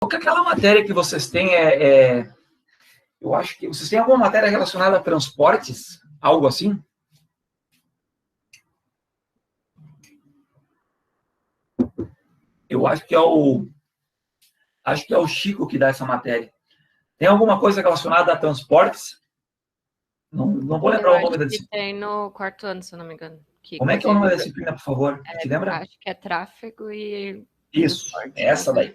Qual que é aquela matéria que vocês têm? Eu acho que vocês têm alguma matéria relacionada a transportes? Algo assim? Eu acho que é o Chico que dá essa matéria. Tem alguma coisa relacionada a transportes? Não vou lembrar o nome da disciplina. Tem no quarto ano, se eu não me engano. Como é que é o nome da disciplina, por favor? Te lembra? Acho que é tráfego e... Isso, essa daí.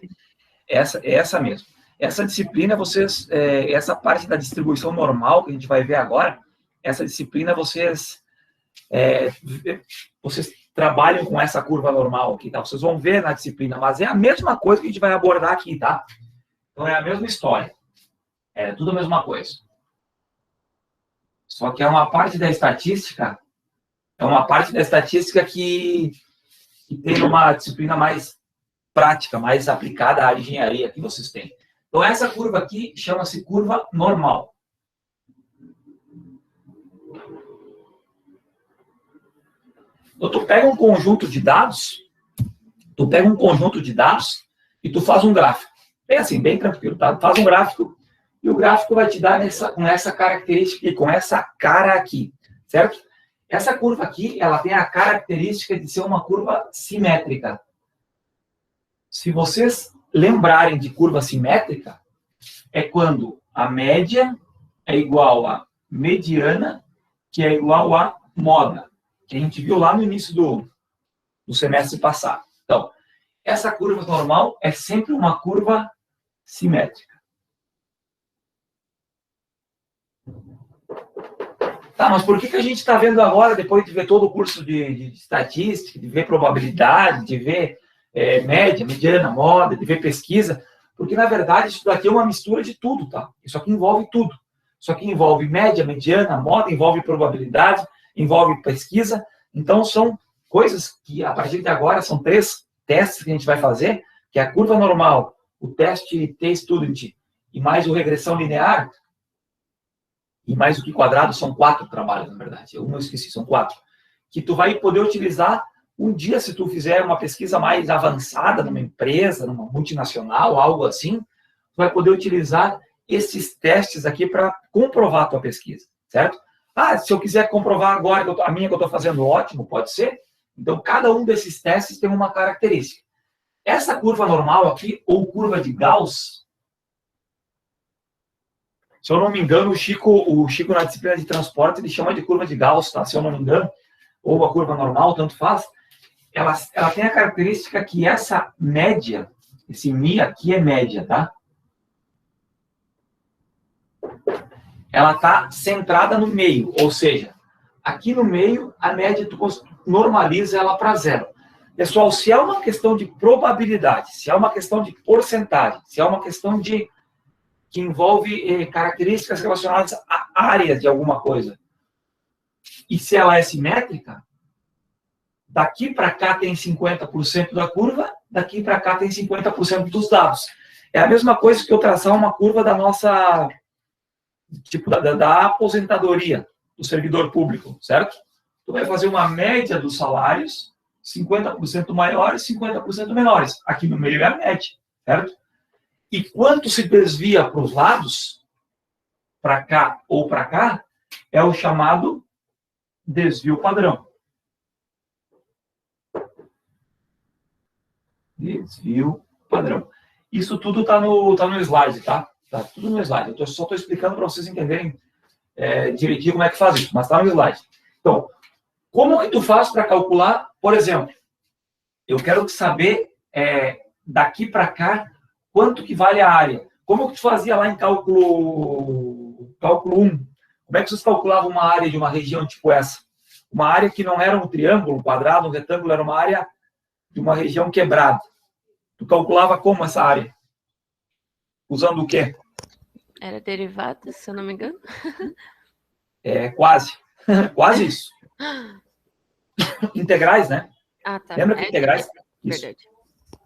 Essa mesmo. Essa disciplina, essa parte da distribuição normal que a gente vai ver agora, essa disciplina vocês trabalham com essa curva normal aqui, tá? Vocês vão ver na disciplina, mas é a mesma coisa que a gente vai abordar aqui, tá? Então é a mesma história. É tudo a mesma coisa. Só que é uma parte da estatística, que tem uma disciplina mais prática, mais aplicada à engenharia que vocês têm. Então, essa curva aqui chama-se curva normal. Então, tu pega um conjunto de dados, e tu faz um gráfico. Bem assim, bem tranquilo, tá? Faz um gráfico e o gráfico vai te dar com essa característica aqui, com essa cara aqui, certo? Essa curva aqui, ela tem a característica de ser uma curva simétrica. Se vocês lembrarem de curva simétrica, é quando a média é igual a mediana, que é igual a moda, que a gente viu lá no início do semestre passado. Então, essa curva normal é sempre uma curva simétrica. Tá, mas por que a gente está vendo agora, depois de ver todo o curso de estatística, de ver probabilidade, de ver média, mediana, moda, de ver pesquisa? Porque, na verdade, isso daqui é uma mistura de tudo, tá? Isso aqui envolve tudo. Isso aqui envolve média, mediana, moda, envolve probabilidade, envolve pesquisa. Então, são coisas que, a partir de agora, são 3 testes que a gente vai fazer, que é a curva normal, o teste T-Student e mais o regressão linear, e mais o que quadrado, são 4 trabalhos, na verdade. Eu não esqueci, são 4. Que tu vai poder utilizar um dia, se tu fizer uma pesquisa mais avançada numa empresa, numa multinacional, algo assim, tu vai poder utilizar esses testes aqui para comprovar a tua pesquisa, certo? Ah, se eu quiser comprovar agora a minha que eu estou fazendo, ótimo, pode ser. Então, cada um desses testes tem uma característica. Essa curva normal aqui, ou curva de Gauss, se eu não me engano, o Chico na disciplina de transporte, ele chama de curva de Gauss, tá? Se eu não me engano, ou a curva normal, tanto faz. Ela tem a característica que essa média, esse Mi aqui é média, tá? Ela está centrada no meio, ou seja, aqui no meio, a média tu normaliza ela para 0. Pessoal, se é uma questão de probabilidade, se é uma questão de porcentagem, se é uma questão que envolve características relacionadas à área de alguma coisa, e se ela é simétrica, daqui para cá tem 50% da curva, daqui para cá tem 50% dos dados. É a mesma coisa que eu traçar uma curva da nossa, tipo, da aposentadoria do servidor público, certo? Tu vai fazer uma média dos salários, 50% maiores, 50% menores. Aqui no meio é a média, certo? E quanto se desvia para os lados, para cá ou para cá, é o chamado desvio padrão. Desvio padrão. Isso tudo está no slide, tá? Está tudo no slide. Eu só estou explicando para vocês entenderem direitinho como é que faz isso, mas está no slide. Então, como que tu faz para calcular, por exemplo, eu quero saber daqui para cá quanto que vale a área. Como que tu fazia lá em cálculo 1? Como é que vocês calculavam uma área de uma região tipo essa? Uma área que não era um triângulo, um quadrado, um retângulo, era uma área de uma região quebrada. Tu calculava como essa área? Usando o quê? Era derivada, se eu não me engano. Quase. Quase isso. Integrais, né? Ah, tá. Lembra que integrais? Verdade.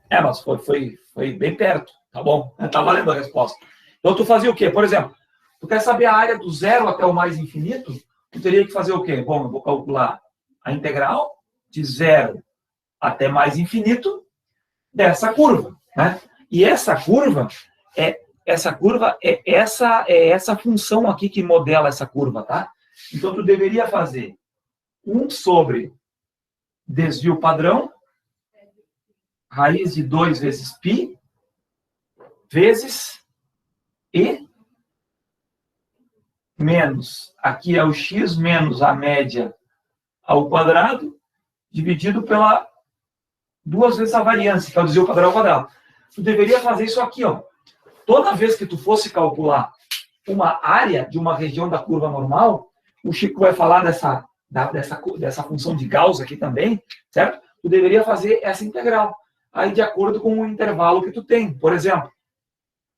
Mas foi bem perto. Tá bom? Tá valendo a resposta. Então, tu fazia o quê? Por exemplo, tu quer saber a área do 0 até o mais infinito, tu teria que fazer o quê? Bom, eu vou calcular a integral de 0 até mais infinito dessa curva, né? E essa curva é essa função aqui que modela essa curva, tá? Então, tu deveria fazer 1 sobre desvio padrão, raiz de 2 vezes π, vezes E, menos, aqui é o x menos a média ao quadrado, dividido pela 2 vezes a variância, que é o desvio padrão ao quadrado. Tu deveria fazer isso aqui, ó. Toda vez que tu fosse calcular uma área de uma região da curva normal, o Chico vai falar dessa função de Gauss aqui também, certo? Tu deveria fazer essa integral, aí de acordo com o intervalo que tu tem. Por exemplo,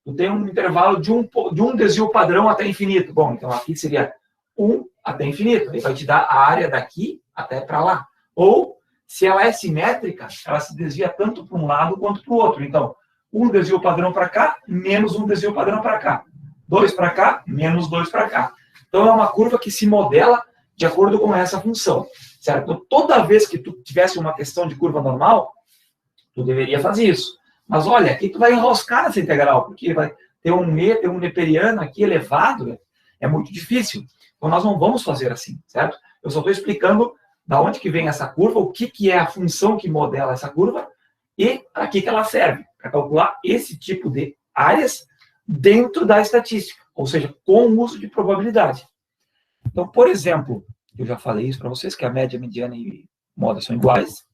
tu tem um intervalo de um desvio padrão até infinito. Bom, então aqui seria 1 até infinito. Aí vai te dar a área daqui até para lá. Ou, se ela é simétrica, ela se desvia tanto para um lado quanto para o outro. Então, um desvio padrão para cá, menos um desvio padrão para cá. 2 para cá, menos 2 para cá. Então, é uma curva que se modela de acordo com essa função, certo? Então, toda vez que tu tivesse uma questão de curva normal, tu deveria fazer isso. Mas, olha, aqui tu vai enroscar essa integral, porque vai ter um neperiano aqui elevado, é muito difícil. Então, nós não vamos fazer assim, certo? Eu só estou explicando da onde que vem essa curva, o que é a função que modela essa curva e para que ela serve. Para calcular esse tipo de áreas dentro da estatística, ou seja, com o uso de probabilidade. Então, por exemplo, eu já falei isso para vocês, que a média, mediana e moda são iguais.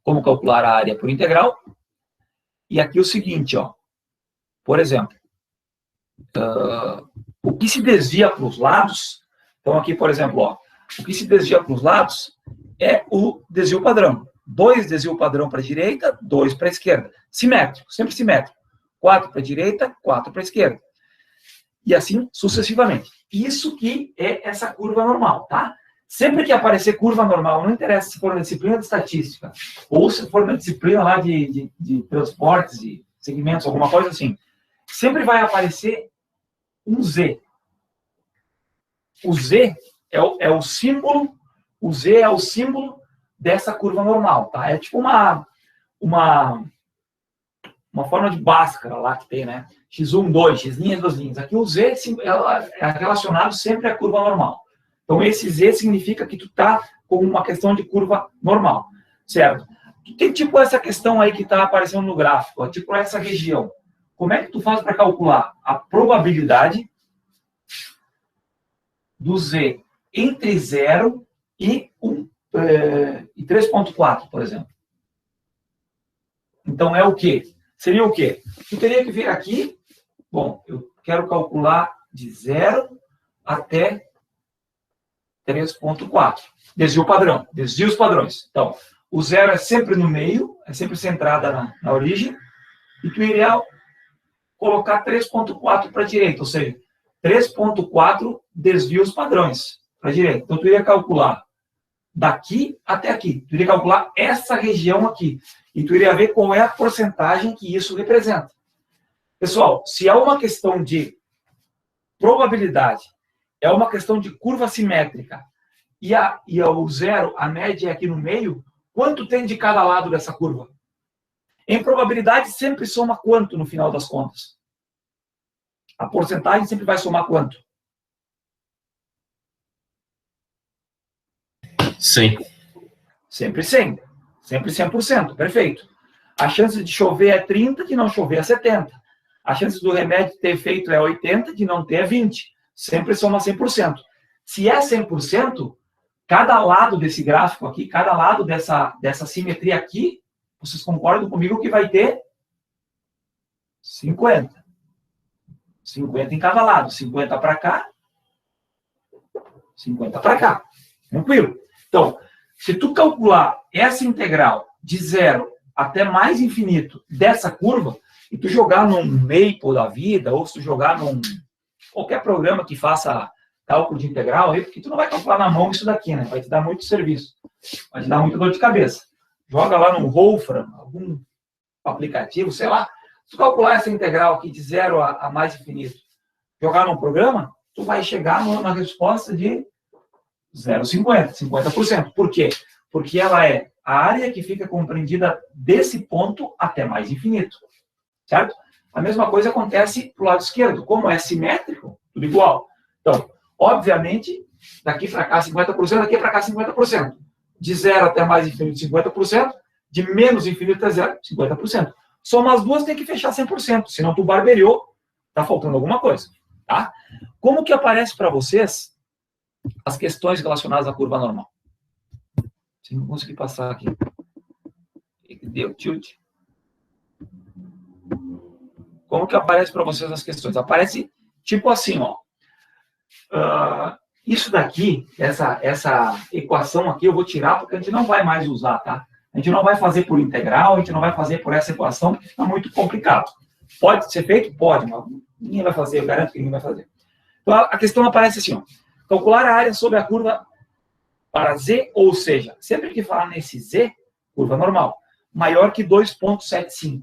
Como calcular a área por integral. E aqui o seguinte, ó. Por exemplo, o que se desvia para os lados, então aqui, por exemplo, ó, o que se desvia para os lados é o desvio padrão. 2 desvio padrão para a direita, 2 para a esquerda. Simétrico, sempre simétrico. 4 para a direita, 4 para a esquerda. E assim sucessivamente. Isso que é essa curva normal, tá? Sempre que aparecer curva normal, não interessa se for na disciplina de estatística, ou se for na disciplina lá de transportes, de segmentos, alguma coisa assim, sempre vai aparecer um Z. O Z é o símbolo, o Z é o símbolo dessa curva normal, tá? É tipo uma forma de Bhaskara lá que tem, né? X1, 2, X linhas, 2 linhas. Aqui o Z é relacionado sempre à curva normal. Então, esse Z significa que tu tá com uma questão de curva normal, certo? Tu tem tipo essa questão aí que está aparecendo no gráfico, ó, tipo essa região. Como é que tu faz para calcular a probabilidade do Z entre 0 e 3,4, por exemplo? Então, é o quê? Seria o quê? Tu teria que vir aqui, bom, eu quero calcular de 0 até 3,4. Desvio padrão, desvios padrões. Então, o 0 é sempre no meio, é sempre centrada na origem, e tu iria colocar 3,4 para a direita, ou seja, 3,4 desvios padrões para a direita. Então, tu iria calcular daqui até aqui. Tu iria calcular essa região aqui. E tu iria ver qual é a porcentagem que isso representa. Pessoal, se é uma questão de probabilidade, é uma questão de curva simétrica, e o 0, a média é aqui no meio, quanto tem de cada lado dessa curva? Em probabilidade, sempre soma quanto no final das contas? A porcentagem sempre vai somar quanto? 100. Sempre 100. Sempre 100%. Perfeito. A chance de chover é 30, de não chover é 70. A chance do remédio ter efeito é 80, de não ter é 20. Sempre soma 100%. Se é 100%, cada lado desse gráfico aqui, cada lado dessa simetria aqui, vocês concordam comigo que vai ter 50. 50 em cada lado. 50 para cá, 50 para cá. Tranquilo? Então, se tu calcular essa integral de 0 até mais infinito dessa curva, e tu jogar num Maple da vida, ou se tu jogar num qualquer programa que faça cálculo de integral, porque tu não vai calcular na mão isso daqui, né? Vai te dar muito serviço. Vai te dar muita dor de cabeça. Joga lá no Wolfram, algum aplicativo, sei lá. Se tu calcular essa integral aqui de 0 a mais infinito, jogar num programa, tu vai chegar na resposta de 0,50, 50%. Por quê? Porque ela é a área que fica compreendida desse ponto até mais infinito. certo? A mesma coisa acontece para o lado esquerdo. Como é simétrico, tudo igual. Então, obviamente, daqui para cá 50%, daqui para cá 50%. De 0 até mais infinito, 50%. De menos infinito até 0, 50%. Soma as duas, tem que fechar 100%. Senão tu barbeou, está faltando alguma coisa. Tá? Como que aparece para vocês as questões relacionadas à curva normal? Se não conseguir passar aqui. Deu tilt. Como que aparece para vocês as questões? Aparece tipo assim, ó. Isso daqui, essa equação aqui, eu vou tirar porque a gente não vai mais usar, tá? A gente não vai fazer por integral, a gente não vai fazer por essa equação, porque fica muito complicado. Pode ser feito? Pode, mas ninguém vai fazer, eu garanto que ninguém vai fazer. Então, a questão aparece assim, ó. Calcular a área sobre a curva para Z, ou seja, sempre que falar nesse Z, curva normal, maior que 2,75.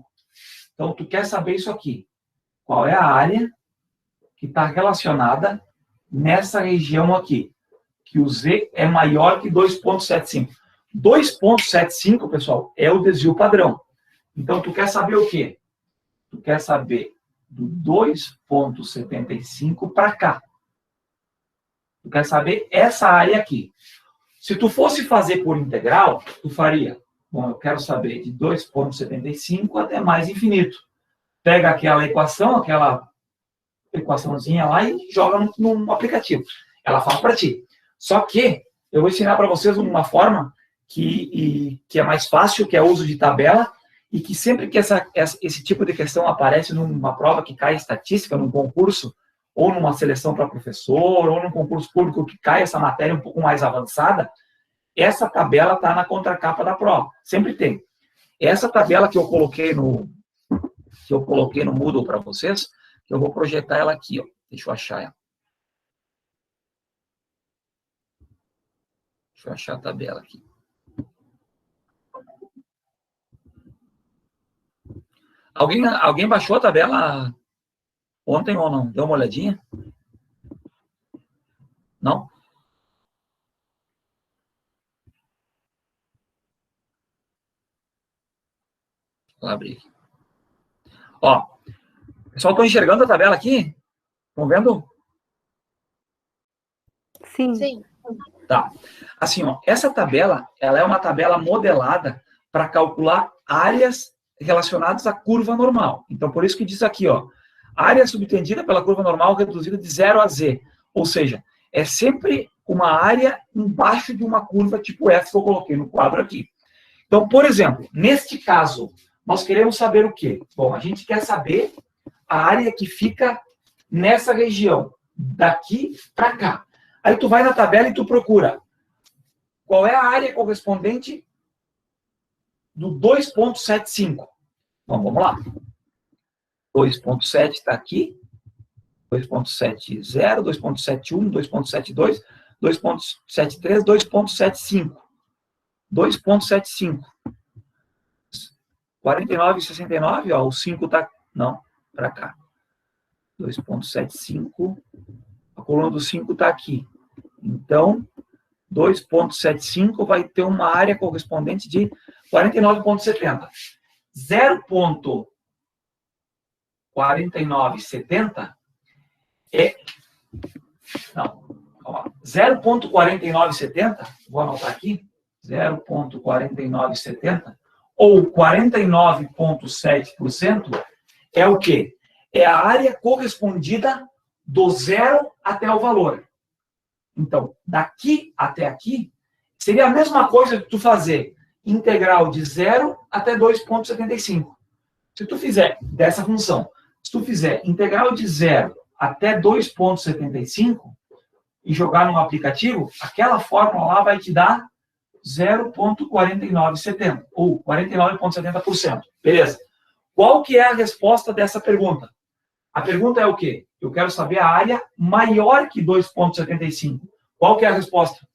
Então, tu quer saber isso aqui. Qual é a área que está relacionada nessa região aqui? Que o Z é maior que 2,75. 2,75, pessoal, é o desvio padrão. Então, tu quer saber o quê? Tu quer saber do 2,75 para cá. Tu quer saber essa área aqui. Se tu fosse fazer por integral, tu faria, bom, eu quero saber de 2,75 até mais infinito. Pega aquela equaçãozinha lá e joga no aplicativo. Ela faz para ti. Só que eu vou ensinar para vocês uma forma que é mais fácil, que é o uso de tabela, e que sempre que esse tipo de questão aparece numa prova que cai estatística, num concurso, ou numa seleção para professor, ou num concurso público que cai essa matéria um pouco mais avançada, essa tabela está na contracapa da prova. Sempre tem. Essa tabela que eu coloquei no Moodle para vocês, eu vou projetar ela aqui, ó. Deixa eu achar ela. Deixa eu achar a tabela aqui. Alguém baixou a tabela ontem ou não? Deu uma olhadinha? Não? Vou abrir aqui. Ó, pessoal, estão enxergando a tabela aqui? Estão vendo? Sim. Sim. Tá. Assim, ó, essa tabela, ela é uma tabela modelada para calcular áreas relacionadas à curva normal. Então, por isso que diz aqui, ó, área subtendida pela curva normal reduzida de 0 a Z. Ou seja, é sempre uma área embaixo de uma curva tipo essa que eu coloquei no quadro aqui. Então, por exemplo, neste caso, nós queremos saber o quê? Bom, a gente quer saber a área que fica nessa região, daqui para cá. Aí tu vai na tabela e tu procura qual é a área correspondente do 2,75. Então, vamos lá. 2,7 está aqui. 2,70, 2,71, 2,72, 2,73, 2,75. 2,75. 49,69, ó, o 5 está... Não, para cá. 2,75. A coluna do 5 está aqui. Então, 2,75 vai ter uma área correspondente de 49,70. 0,4970 é... Não, calma. 0,4970, vou anotar aqui, 0,4970, ou 49,7%, é o quê? É a área correspondida do zero até o valor. Então, daqui até aqui, seria a mesma coisa que tu fazer integral de 0 até 2,75. Se tu fizer dessa função, se tu fizer integral de 0 até 2,75 e jogar no aplicativo, aquela fórmula lá vai te dar 0,4970, ou 49,70%. Beleza. Qual que é a resposta dessa pergunta? A pergunta é o quê? Eu quero saber a área maior que 2,75. Qual que é a resposta?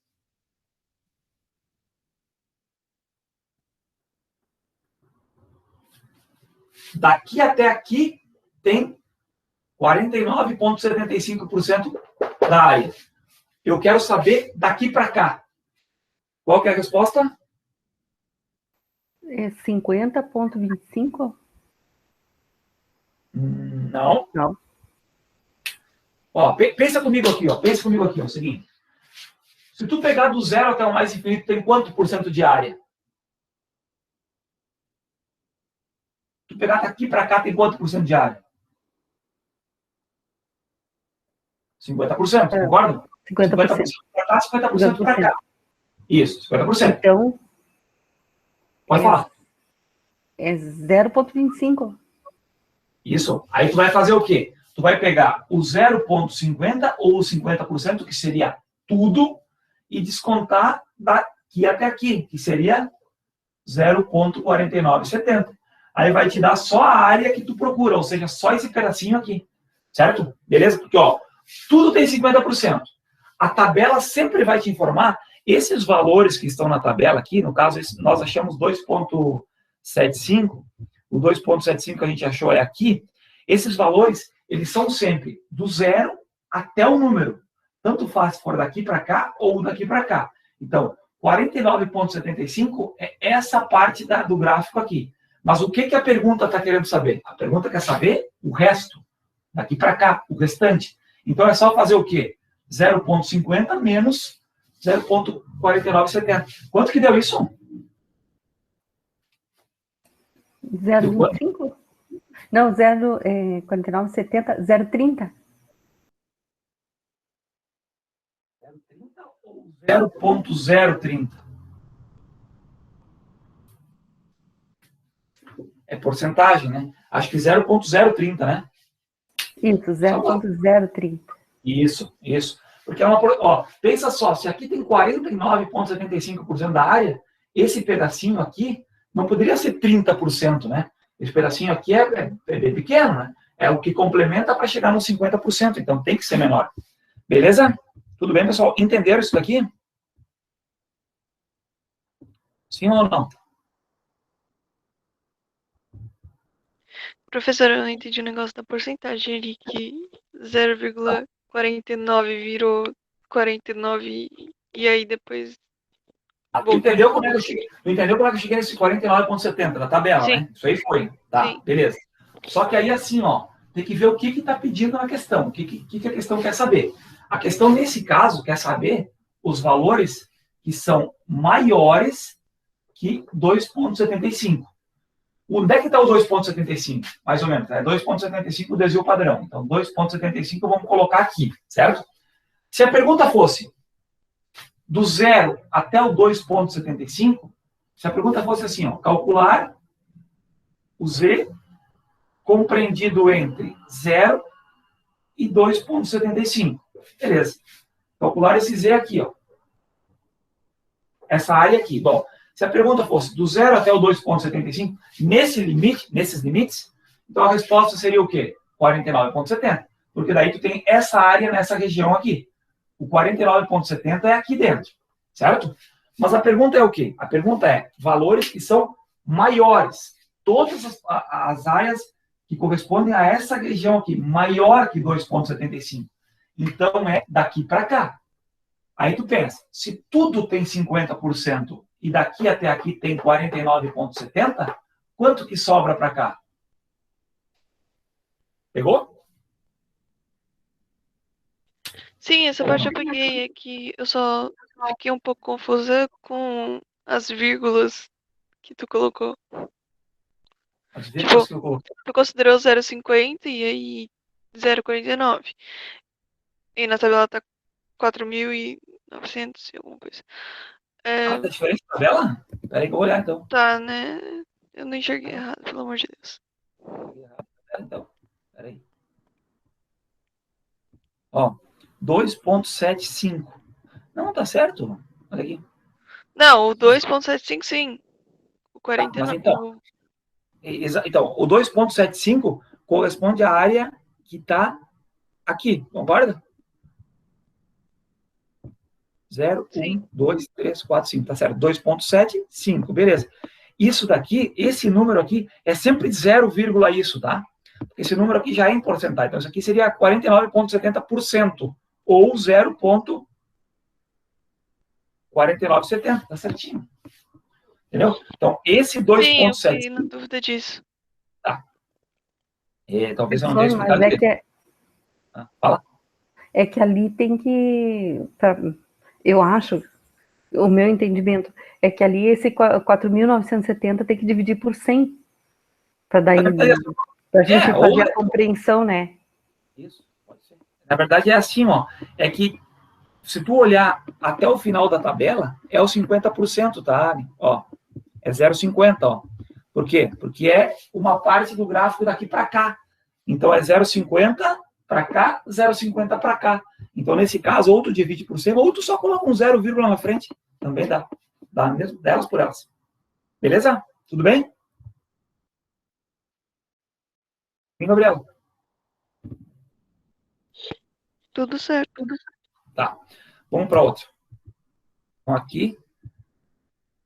Daqui até aqui tem 49,75% da área. Eu quero saber daqui para cá. Qual que é a resposta? É 50,25? Não. Não. Ó, pensa comigo aqui, ó. Pensa comigo aqui, ó. É o seguinte. Se tu pegar do zero até o mais infinito, tem quanto por cento de área? Se tu pegar daqui para cá, tem quanto por cento de área? 50%, concorda? 50%. Para cá, 50% para cá. Isso, 50%. Então, Pode falar. é 0,25. Isso. Aí tu vai fazer o quê? Tu vai pegar o 0,50 ou o 50%, que seria tudo, e descontar daqui até aqui, que seria 0,4970. Aí vai te dar só a área que tu procura, ou seja, só esse pedacinho aqui. Certo? Beleza? Porque, ó, tudo tem 50%. A tabela sempre vai te informar esses valores que estão na tabela aqui, no caso, nós achamos 2,75, o 2,75 que a gente achou é aqui, esses valores, eles são sempre do zero até o número. Tanto faz se for daqui para cá ou daqui para cá. Então, 49,75 é essa parte do gráfico aqui. Mas o que a pergunta está querendo saber? A pergunta quer saber o resto. Daqui para cá, o restante. Então, é só fazer o quê? 0,50 menos 0,4970. Quanto que deu isso? 0,25? Não, 49,70, 0,30. 0,30 ou 0,030? É porcentagem, né? Acho que 0,030, né? Isso, 0,030. Isso. Porque é uma... Ó, pensa só, se aqui tem 49,75% da área, esse pedacinho aqui não poderia ser 30%, né? Esse pedacinho aqui é bem pequeno, né? É o que complementa para chegar nos 50%, então tem que ser menor. Beleza? Tudo bem, pessoal? Entenderam isso daqui? Sim ou não? Professor, eu não entendi o negócio da porcentagem ali, que 0,49 virou 49 e aí depois... Tu entendeu como é que eu cheguei? Tu entendeu como é que eu cheguei nesse 49,70 na tabela, Sim. né? Isso aí foi. Tá, Sim. beleza. Só que aí, assim, ó, tem que ver o que está pedindo na questão. O que a questão quer saber. A questão, nesse caso, quer saber os valores que são maiores que 2,75. Onde é que está o 2,75? Mais ou menos. É 2,75 o desvio padrão. Então, 2,75 vamos colocar aqui, certo? Se a pergunta fosse do 0 até o 2,75, se a pergunta fosse assim, ó, calcular o Z compreendido entre 0 e 2,75. Beleza. Calcular esse Z aqui, ó. Essa área aqui. Bom, se a pergunta fosse do 0 até o 2,75, nesses limites, então a resposta seria o quê? 49,70. Porque daí tu tem essa área nessa região aqui. O 49,70 é aqui dentro, certo? Mas a pergunta é o quê? A pergunta é valores que são maiores. Todas as áreas que correspondem a essa região aqui, maior que 2,75. Então, é daqui para cá. Aí tu pensa, se tudo tem 50% e daqui até aqui tem 49,70, quanto que sobra para cá? Pegou? Sim, essa parte eu peguei, é que eu só fiquei um pouco confusa com as vírgulas que tu colocou. As vírgulas que eu coloquei. Tu considerou 0,50 e aí 0,49. E na tabela tá 4.900 e alguma coisa. Ah, tá diferente a tabela? Peraí que eu vou olhar, então. Tá, né? Eu não enxerguei errado, pelo amor de Deus. Então, peraí. Ó, 2,75. Não, tá certo. Olha aqui. Não, o 2,75 sim. O 49. Mas então, o 2,75 corresponde à área que está aqui, concorda? 0, 1, 2, 3, 4, 5, tá certo. 2,75, beleza. Isso daqui, esse número aqui, é sempre 0, isso, tá? Esse número aqui já é em porcentagem. Então, isso aqui seria 49,70%, ou 0,4970, tá certinho. Entendeu? Então, esse 2,75... Sim, eu fiquei na dúvida disso. Tá. Talvez eu não tenha Mas explicado é direito. que, Fala. é que ali tem que, eu acho, o meu entendimento é que ali esse 4.970 tem que dividir por 100 para daí, para a gente ou fazer a compreensão, né? Isso, pode ser. Na verdade é assim, ó, é que se tu olhar até o final da tabela, é o 50%, tá? Ó, é 0,50, ó. Por quê? Porque é uma parte do gráfico daqui para cá. Então é 0,50 para cá, 0,50 para cá. Então nesse caso, ou tu divide por 100, ou tu só coloca um 0, na frente. Também dá. Dá mesmo delas por elas. Beleza? Tudo bem? Sim, Gabriel? Tudo certo. Tá. Vamos para outro. Então aqui.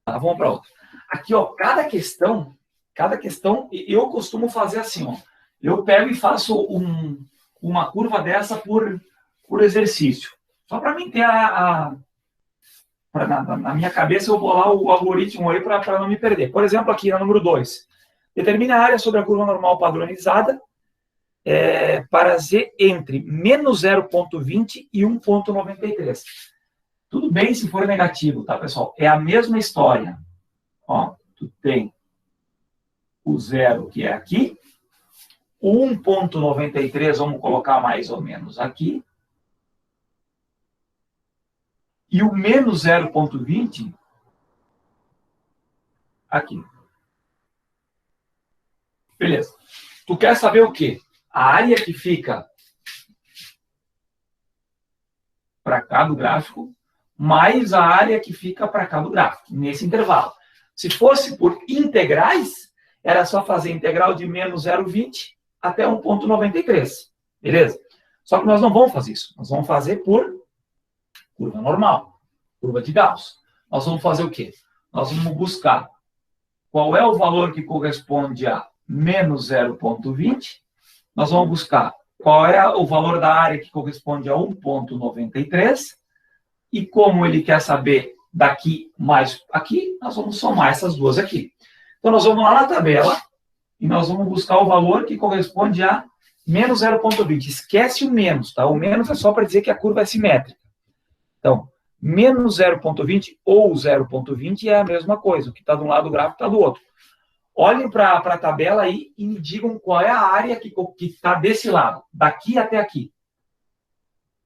Tá, vamos para outro. Aqui, ó, cada questão, eu costumo fazer assim, ó. Eu pego e faço uma curva dessa por exercício. Só para mim ter na minha cabeça, eu vou bolar o algoritmo aí para não me perder. Por exemplo, aqui na número 2. Determina a área sobre a curva normal padronizada para Z entre menos 0,20 e 1,93. Tudo bem se for negativo, tá, pessoal? É a mesma história. Ó, tu tem o 0 que é aqui, o 1,93 vamos colocar mais ou menos aqui, e o menos 0,20 aqui. Beleza. Tu quer saber o quê? A área que fica para cá do gráfico, mais a área que fica para cá do gráfico, nesse intervalo. Se fosse por integrais, era só fazer integral de menos 0,20 até 1,93. Beleza? Só que nós não vamos fazer isso. Nós vamos fazer por curva normal, curva de Gauss. Nós vamos fazer o quê? Nós vamos buscar qual é o valor que corresponde a menos 0,20. Nós vamos buscar qual é o valor da área que corresponde a 1,93. E como ele quer saber daqui mais aqui, nós vamos somar essas duas aqui. Então, nós vamos lá na tabela e nós vamos buscar o valor que corresponde a menos 0,20. Esquece o menos, tá? O menos é só para dizer que a curva é simétrica. Então, menos 0,20 ou 0,20 é a mesma coisa. O que está de um lado do gráfico está do outro. Olhem para a tabela aí e me digam qual é a área que está desse lado, daqui até aqui.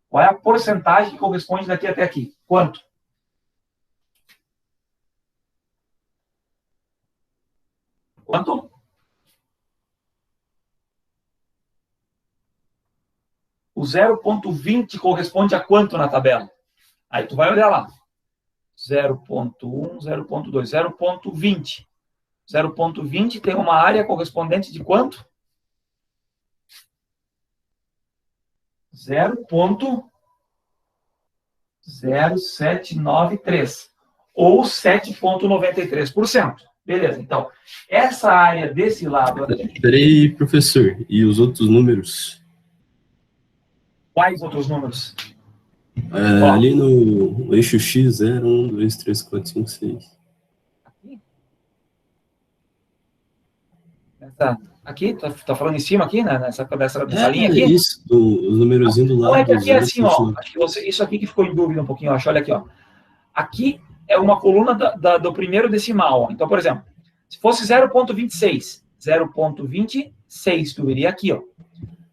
Qual é a porcentagem que corresponde daqui até aqui? Quanto? Quanto? O 0,20 corresponde a quanto na tabela? Aí tu vai olhar lá. 0,1, 0,2, 0,20. 0,20 tem uma área correspondente de quanto? 0,0793. Ou 7,93%. Beleza, então, essa área desse lado... Peraí, professor, e os outros números? Quais outros números? Ali no eixo X, 0, 1, 2, 3, 4, 5, 6. Aqui? Tá falando em cima aqui, né? Nessa linha aqui? Isso, os numerozinhos do lado. É que aqui é assim, ó. Acho que isso aqui que ficou em dúvida um pouquinho, acho. Olha aqui, ó. Aqui é uma coluna do primeiro decimal. Ó. Então, por exemplo, se fosse 0,26, 0,26, tu viria aqui, ó.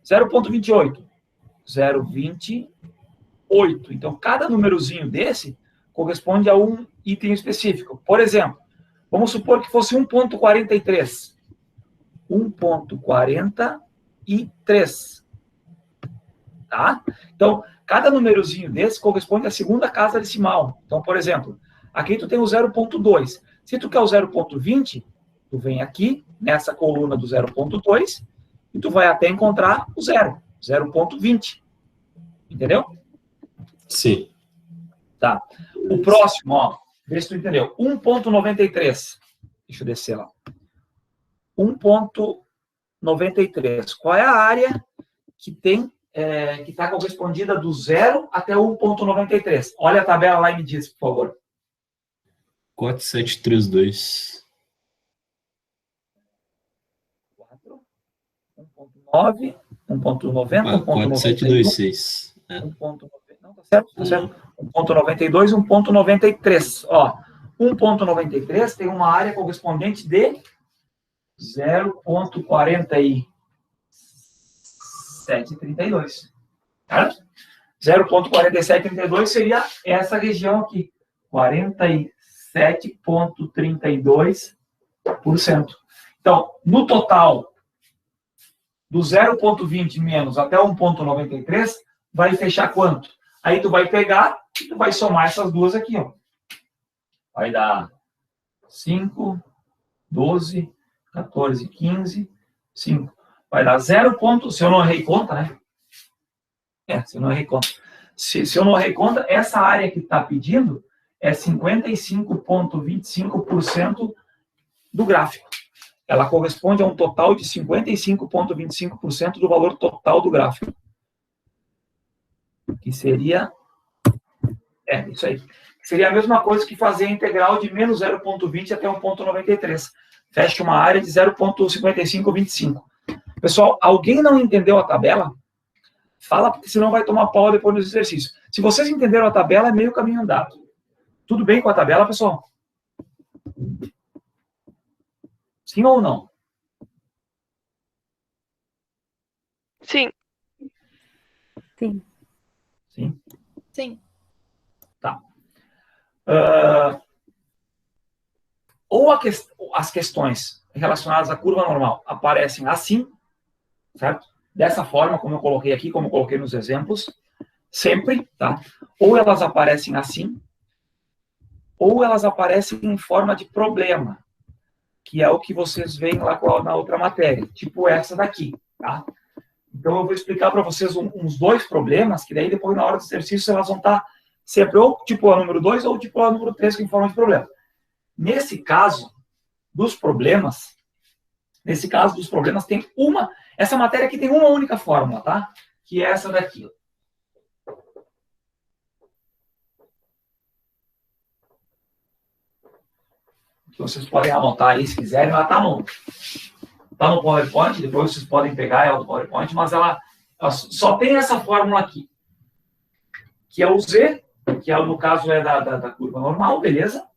0,28, 0,28. Então, cada númerozinho desse corresponde a um item específico. Por exemplo, vamos supor que fosse 1,43. 1,43. Tá? Então, cada númerozinho desse corresponde à segunda casa decimal. Então, por exemplo, aqui tu tem o 0,2. Se tu quer o 0,20, tu vem aqui, nessa coluna do 0,2, e tu vai até encontrar o 0,20. Entendeu? Sim. Tá. O próximo, ó, vê se tu entendeu. 1,93. Deixa eu descer lá. 1,93. Qual é a área que tem que está correspondida do 0 até 1,93? Olha a tabela lá e me diz, por favor. 4732. 4, 1,93. 1.9, 1.90, 4726. 1.90, não, tá certo, tá certo. 1.92, 1.93. Ó, 1.93 tem uma área correspondente de 0.4732. Certo? 0.4732 seria essa região aqui, 47,32%. Então, no total, do 0,20 menos até 1,93, vai fechar quanto? Aí tu vai pegar e tu vai somar essas duas aqui, ó. Vai dar 5, 12, 14, 15, 5. Vai dar 0. Se eu não errei conta, né? Se eu não errei conta. Se eu não errei conta, essa área que está pedindo é 55,25% do gráfico. Ela corresponde a um total de 55,25% do valor total do gráfico. Que seria... isso aí. Seria a mesma coisa que fazer a integral de menos 0,20 até 1,93. Fecha uma área de 0,5525. Pessoal, alguém não entendeu a tabela? Fala, porque senão vai tomar pau depois dos exercícios. Se vocês entenderam a tabela, é meio caminho andado. Tudo bem com a tabela, pessoal? Sim ou não? Sim. Sim. Sim? Sim. Tá. Ou as questões relacionadas à curva normal aparecem assim, certo? Dessa forma, como eu coloquei aqui, como eu coloquei nos exemplos, sempre, tá? Ou elas aparecem assim, ou elas aparecem em forma de problema, que é o que vocês veem lá na outra matéria, tipo essa daqui, tá? Então, eu vou explicar para vocês uns dois problemas, que daí depois, na hora do exercício, elas vão estar sempre ou tipo a número 2 ou tipo a número 3, em forma de problema. Nesse caso dos problemas, tem essa matéria aqui tem uma única fórmula, tá? Que é essa daqui. Que vocês podem anotar aí se quiserem, ela tá no PowerPoint, depois vocês podem pegar ela do PowerPoint, mas ela só tem essa fórmula aqui, que é o Z, que no caso é da curva normal, beleza?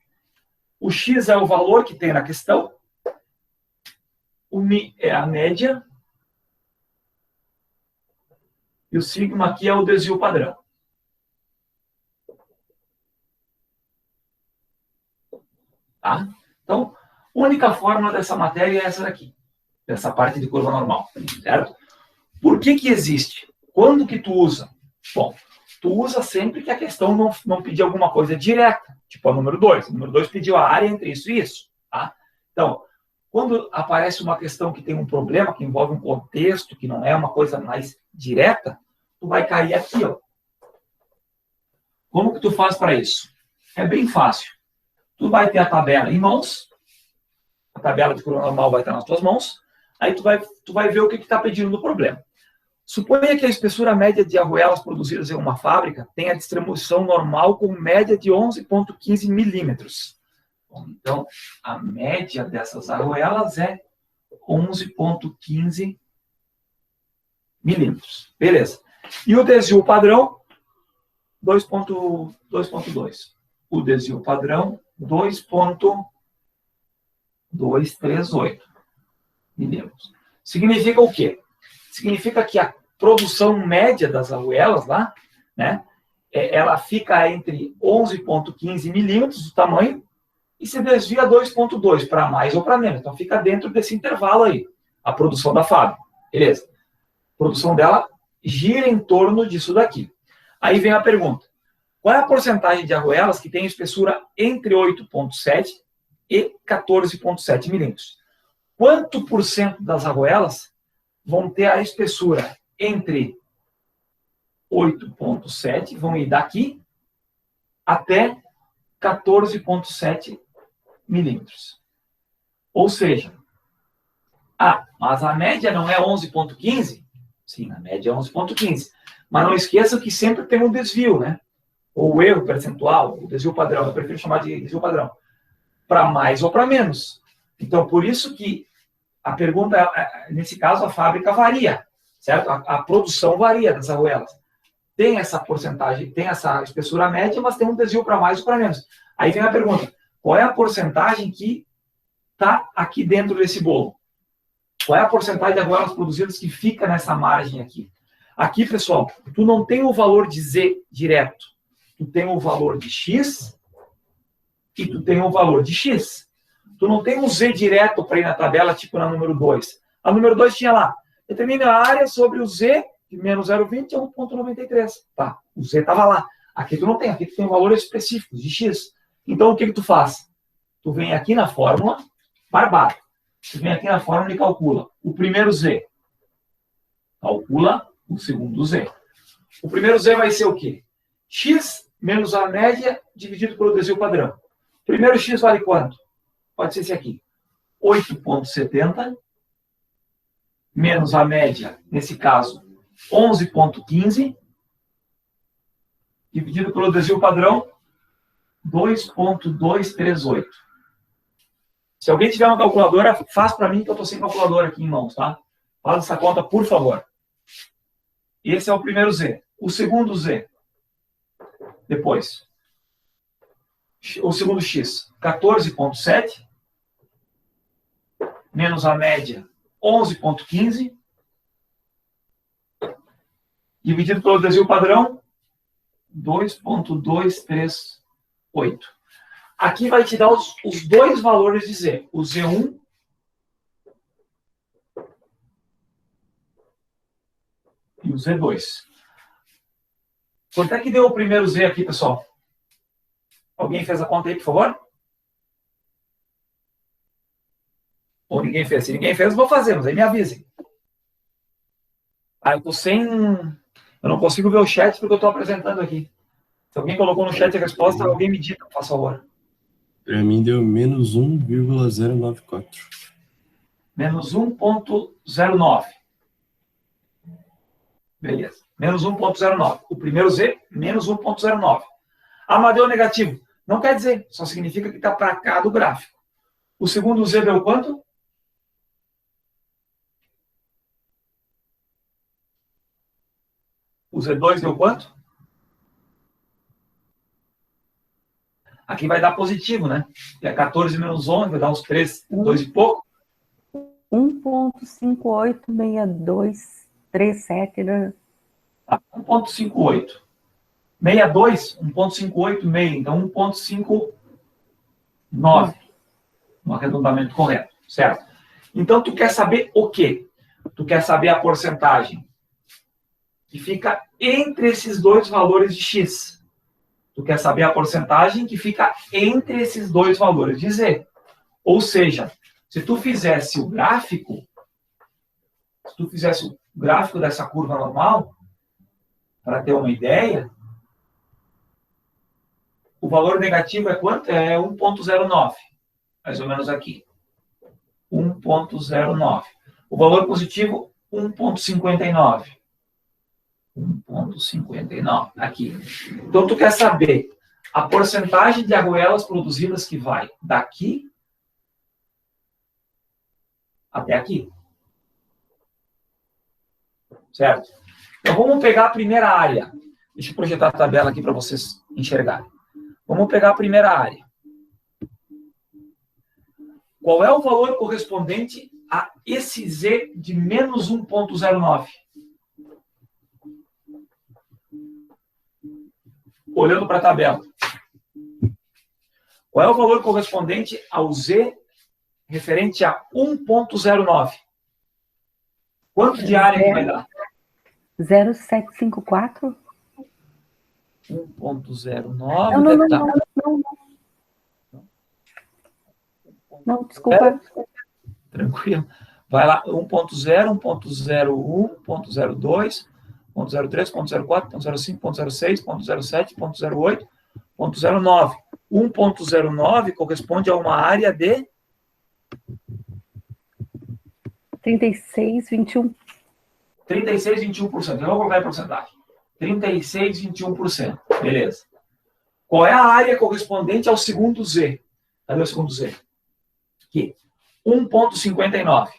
O X é o valor que tem na questão, o Mi é a média, e o sigma aqui é o desvio padrão. Tá? Então, a única fórmula dessa matéria é essa daqui, dessa parte de curva normal, certo? Por que existe? Quando que tu usa? Bom, tu usa sempre que a questão não pedir alguma coisa direta, tipo a número 2. O número 2 pediu a área entre isso e isso, tá? Então, quando aparece uma questão que tem um problema, que envolve um contexto, que não é uma coisa mais direta, tu vai cair aqui, ó. Como que tu faz para isso? É bem fácil. Tu vai ter a tabela em mãos, a tabela de curva normal vai estar nas tuas mãos, aí tu vai ver o que está pedindo no problema. Suponha que a espessura média de arruelas produzidas em uma fábrica tenha distribuição normal com média de 11,15 milímetros. Então, a média dessas arruelas é 11,15 milímetros. Beleza. E o desvio padrão, 2,2. O desvio padrão, 2,238 milímetros. Significa o quê? Significa que a produção média das arruelas lá, né, ela fica entre 11,15 milímetros do tamanho e se desvia 2,2 para mais ou para menos. Então, fica dentro desse intervalo aí, a produção da fábrica. Beleza. A produção dela gira em torno disso daqui. Aí vem a pergunta. Qual é a porcentagem de arruelas que tem espessura entre 8,7 e 14,7 milímetros? Quanto por cento das arruelas vão ter a espessura entre 8,7, vão ir daqui até 14,7 milímetros. Ou seja, mas a média não é 11,15? Sim, a média é 11,15. Mas não esqueça que sempre tem um desvio, né? Ou o erro percentual, o desvio padrão, eu prefiro chamar de desvio padrão, para mais ou para menos. Então, por isso que a pergunta, nesse caso, a fábrica varia, certo? A produção varia das arruelas. Tem essa porcentagem, tem essa espessura média, mas tem um desvio para mais ou para menos. Aí vem a pergunta, qual é a porcentagem que está aqui dentro desse bolo? Qual é a porcentagem de arruelas produzidas que fica nessa margem aqui? Aqui, pessoal, tu não tem o valor de Z direto. Tu tem o valor de X e tu tem o valor de X. Tu não tem um Z direto para ir na tabela, tipo na número 2. A número 2 tinha lá, determina a área sobre o Z, que menos 0,20 é 1,93. Tá, o Z estava lá. Aqui tu não tem, aqui tu tem valores específicos de X. Então, o que tu faz? Tu vem aqui na fórmula, barbado. Tu vem aqui na fórmula e calcula o primeiro Z. Calcula o segundo Z. O primeiro Z vai ser o quê? X menos a média dividido pelo desvio padrão. Primeiro X vale quanto? Pode ser esse aqui. 8,70 menos a média, nesse caso, 11,15 dividido pelo desvio padrão, 2,238. Se alguém tiver uma calculadora, faz para mim que eu estou sem calculadora aqui em mãos, tá? Faz essa conta, por favor. Esse é o primeiro Z. O segundo Z. Depois. O segundo X. 14,7. Menos a média, 11,15. Dividido pelo desvio padrão, 2,238. Aqui vai te dar os dois valores de Z. O Z1 e o Z2. Quanto é que deu o primeiro Z aqui, pessoal? Alguém fez a conta aí, por favor? Ou ninguém fez? Se ninguém fez, eu vou fazer, mas aí me avisem. Ah, eu tô sem... Eu não consigo ver o chat porque eu estou apresentando aqui. Se alguém colocou no chat a resposta, alguém me diga, por favor. Para mim deu menos 1,094. Menos 1,09. Beleza. Menos 1,09. O primeiro Z, menos 1,09. Ah, mas deu negativo. Não quer dizer. Só significa que está para cá do gráfico. O segundo Z deu quanto? O Z2 deu quanto? Aqui vai dar positivo, né? É 14 menos 11, vai dar uns 3, 2 e pouco. 1,586237, né? 1,58. 62, 1,586, então 1,59. Um arredondamento correto, certo? Então, tu quer saber o quê? Tu quer saber a porcentagem que fica entre esses dois valores de X. Tu quer saber a porcentagem que fica entre esses dois valores de Z. Ou seja, se tu fizesse o gráfico, dessa curva normal, para ter uma ideia, o valor negativo é quanto? É 1,09. Mais ou menos aqui. 1,09. O valor positivo, 1,59. 1,59. Aqui. Então, tu quer saber a porcentagem de arruelas produzidas que vai daqui até aqui. Certo? Então, vamos pegar a primeira área. Deixa eu projetar a tabela aqui para vocês enxergarem. Vamos pegar a primeira área. Qual é o valor correspondente a esse Z de menos 1,09? Olhando para a tabela. Qual é o valor correspondente ao Z referente a 1,09? Quanto de área que vai dar? 0,754? 1,09. Não, desculpa. Tranquilo. Vai lá, 1.0, 1.01, 1.02, 1.03, 1.04, 1.05, 1.06, 1.07, 1.08, 1.09. 1.09 corresponde a uma área de 36,21. 36,21%. Eu vou colocar em porcentagem. 36,21%. Beleza. Qual é a área correspondente ao segundo Z? Cadê o segundo Z? Aqui. 1,59.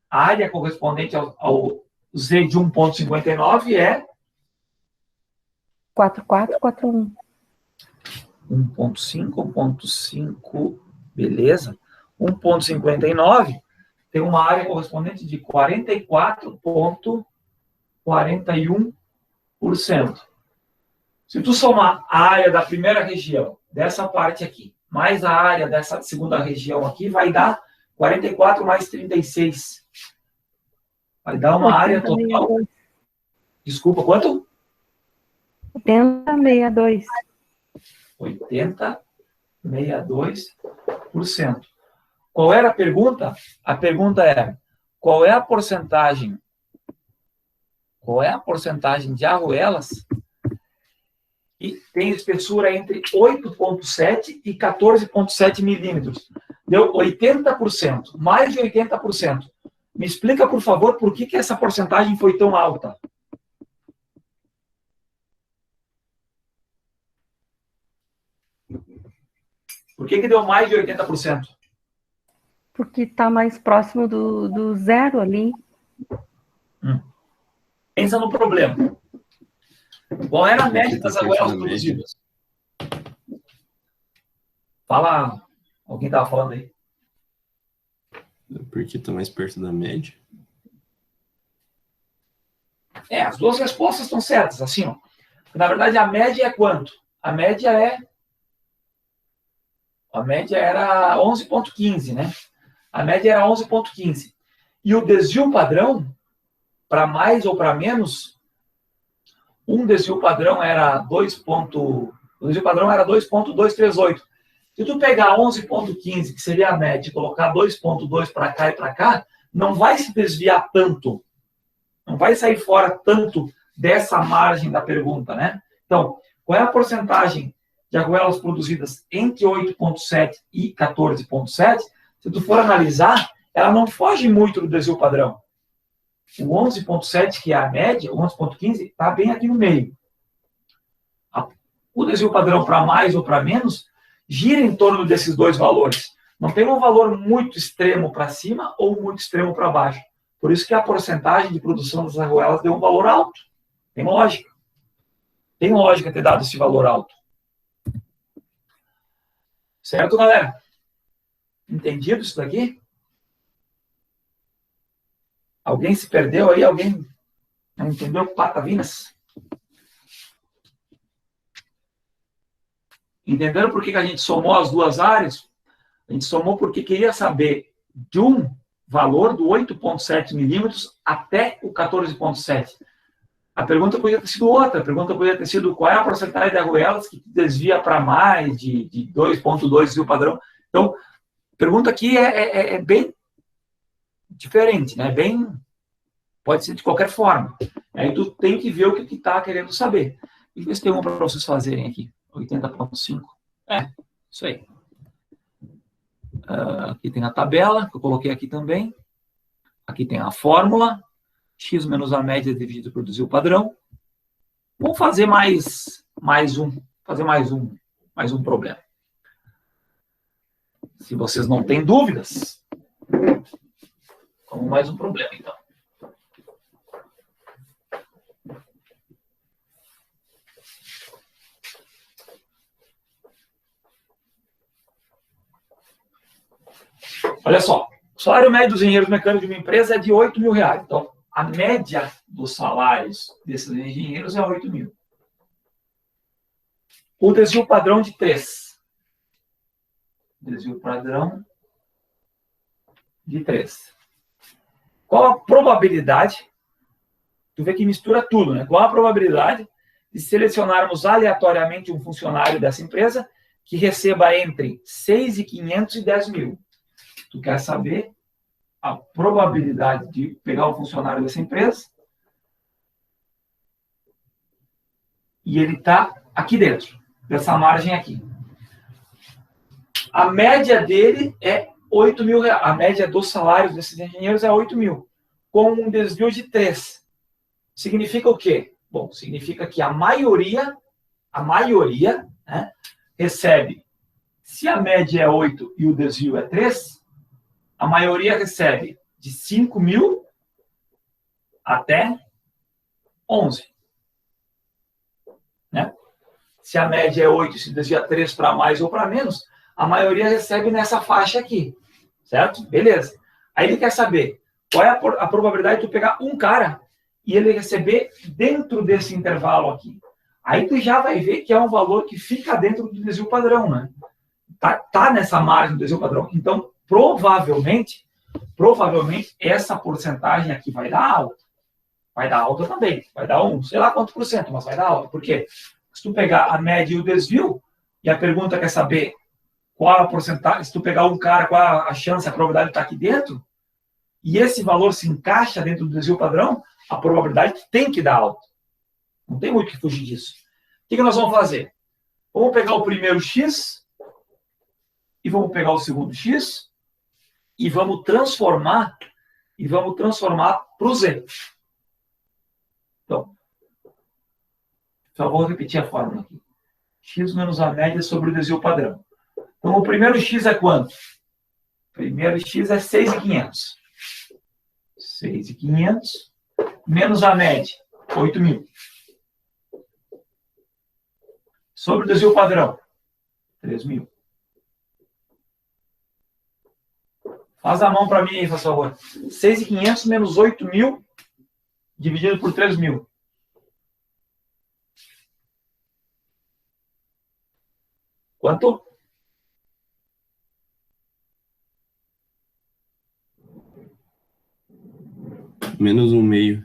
A área correspondente ao Z de 1,59 é 4441. 1,5, 1,5, beleza. 1,59 tem uma área correspondente de 44,41%. Se tu somar a área da primeira região, dessa parte aqui, mais a área dessa segunda região aqui, vai dar 44 mais 36. Vai dar uma área total. Desculpa, quanto? 80,62. 80,62%. Qual era a pergunta? A pergunta era: qual é a porcentagem? Qual é a porcentagem de arruelas que tem espessura entre 8,7 e 14,7 milímetros? Deu 80%, mais de 80%. Me explica, por favor, por que essa porcentagem foi tão alta? Por que deu mais de 80%? Porque está mais próximo do zero ali. Pensa no problema. Qual era a média das arruelas produzidas? Fala, alguém estava falando aí. Porque está mais perto da média. As duas respostas estão certas, assim, ó. Na verdade, a média é quanto? A média era 11,15, né? A média era 11,15. E o desvio padrão, para mais ou para menos, um desvio padrão era 2,238. Se tu pegar 11,15, que seria a média, e colocar 2,2 para cá e para cá, não vai se desviar tanto. Não vai sair fora tanto dessa margem da pergunta, né? Então, qual é a porcentagem de arruelas produzidas entre 8,7 e 14,7? Se tu for analisar, ela não foge muito do desvio padrão. O 11,7, que é a média, o 11,15, está bem aqui no meio. O desvio padrão para mais ou para menos gira em torno desses dois valores. Não tem um valor muito extremo para cima ou muito extremo para baixo. Por isso que a porcentagem de produção das arruelas deu um valor alto. Tem lógica. Tem lógica ter dado esse valor alto. Certo, galera? Entendido isso daqui? Alguém se perdeu aí? Alguém não entendeu patavinas? Entenderam por que a gente somou as duas áreas? A gente somou porque queria saber de um valor do 8,7 milímetros até o 14,7. A pergunta podia ter sido outra. A pergunta podia ter sido qual é a porcentagem de arruelas que desvia para mais de 2,2 desvio padrão. Então, a pergunta aqui é bem diferente, né? Pode ser de qualquer forma. Aí tu tem que ver o que está querendo saber. Deixa eu ver se tem uma para vocês fazerem aqui. 80,5. Isso aí. Aqui tem a tabela, que eu coloquei aqui também. Aqui tem a fórmula. X menos a média dividido por desvio padrão. Vamos fazer mais um problema. Se vocês não têm dúvidas, vamos mais um problema, então. Olha só, o salário médio dos engenheiros mecânicos de uma empresa é de R$8.000. Então, a média dos salários desses engenheiros é 8 mil. O desvio padrão de 3. Desvio padrão de 3. Qual a probabilidade? Tu vê que mistura tudo, né? Qual a probabilidade de selecionarmos aleatoriamente um funcionário dessa empresa que receba entre 6.500 e 10 mil? Tu quer saber a probabilidade de pegar um funcionário dessa empresa e ele está aqui dentro, dessa margem aqui. A média dele é 8 mil reais. A média dos salários desses engenheiros é 8 mil, com um desvio de 3. Significa o quê? Bom, significa que a maioria, né, recebe, se a média é 8 e o desvio é 3, a maioria recebe de 5 mil até 11. Né? Se a média é 8, se desvia 3 para mais ou para menos, a maioria recebe nessa faixa aqui. Certo? Beleza. Aí ele quer saber qual é a probabilidade de tu pegar um cara e ele receber dentro desse intervalo aqui. Aí tu já vai ver que é um valor que fica dentro do desvio padrão, né? Tá nessa margem do desvio padrão. Então, provavelmente, essa porcentagem aqui vai dar alta. Vai dar alta também. Vai dar sei lá quanto por cento, mas vai dar alta. Por quê? Se tu pegar a média e o desvio, e a pergunta quer saber qual a porcentagem, se tu pegar um cara, qual a chance, a probabilidade de estar aqui dentro, e esse valor se encaixa dentro do desvio padrão, a probabilidade tem que dar alta. Não tem muito que fugir disso. O que nós vamos fazer? Vamos pegar o primeiro X, e vamos pegar o segundo X, e vamos transformar para o Z. Então, só vou repetir a fórmula aqui. X menos a média sobre o desvio padrão. Então, o primeiro X é quanto? O primeiro X é 6.500. 6.500 menos a média, 8.000. Sobre o desvio padrão, 3.000. Faz a mão para mim aí, por favor. 6.500 menos 8.000 dividido por 3.000. Quanto? Menos 1/2.